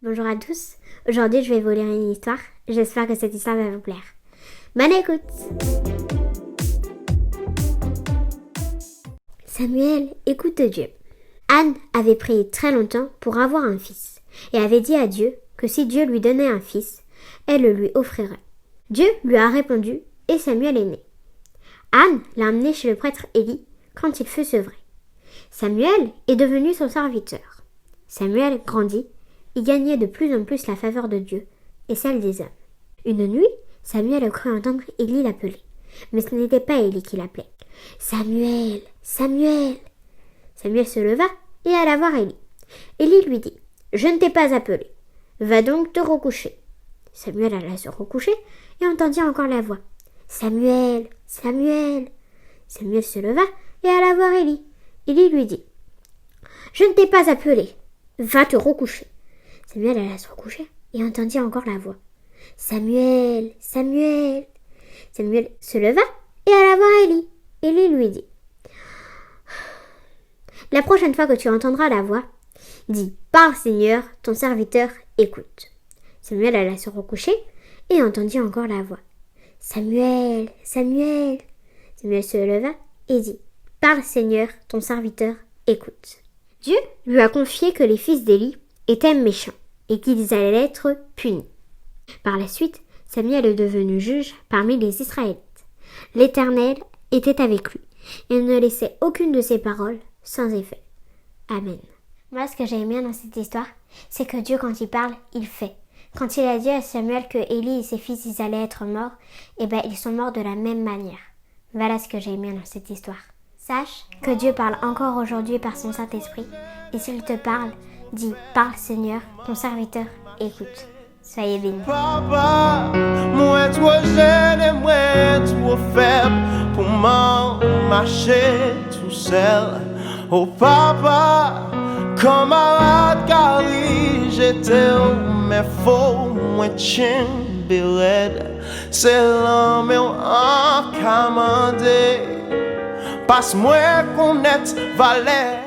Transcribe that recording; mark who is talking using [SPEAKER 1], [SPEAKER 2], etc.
[SPEAKER 1] Bonjour à tous, aujourd'hui je vais vous lire une histoire, j'espère que cette histoire va vous plaire. Bonne écoute! Samuel écoute Dieu. Anne avait prié très longtemps pour avoir un fils et avait dit à Dieu que si Dieu lui donnait un fils, elle le lui offrirait. Dieu lui a répondu et Samuel est né. Anne l'a emmené chez le prêtre Élie quand il fut sevré. Samuel est devenu son serviteur. Samuel grandit. Il gagnait de plus en plus la faveur de Dieu et celle des hommes. Une nuit, Samuel a cru entendre Élie l'appeler. Mais ce n'était pas Élie qui l'appelait. « Samuel, Samuel !» Samuel se leva et alla voir Élie. Élie lui dit « Je ne t'ai pas appelé. Va donc te recoucher. » Samuel alla se recoucher et entendit encore la voix. « Samuel, Samuel !» Samuel se leva et alla voir Élie. Élie lui dit « Je ne t'ai pas appelé. Va te recoucher. » Samuel alla se recoucher et entendit encore la voix. « Samuel, Samuel !» Samuel se leva et alla voir Élie. Élie lui dit « La prochaine fois que tu entendras la voix, dis « Parle Seigneur, ton serviteur écoute. » Samuel alla se recoucher et entendit encore la voix. « Samuel, Samuel !» Samuel se leva et dit « Parle Seigneur, ton serviteur écoute. » Dieu lui a confié que les fils d'Élie étaient méchants et qu'ils allaient être punis. Par la suite, Samuel est devenu juge parmi les Israélites. L'Éternel était avec lui et ne laissait aucune de ses paroles sans effet. Amen. Moi, ce que j'ai aimé dans cette histoire, c'est que Dieu, quand il parle, il fait. Quand il a dit à Samuel que Élie et ses fils, ils allaient être morts, ils sont morts de la même manière. Voilà ce que j'ai aimé dans cette histoire. Sache que Dieu parle encore aujourd'hui par son Saint-Esprit, et s'il te parle, dis « Parle Seigneur, ton serviteur écoute. » Soyez bénis.
[SPEAKER 2] Papa, moi trop jeune et moi trop faible pour marcher tout seul. Oh papa, camarade Gary, j'étais mais faux, moi chien beled. C'est l'homme en commandé, passe-moi connaître valet.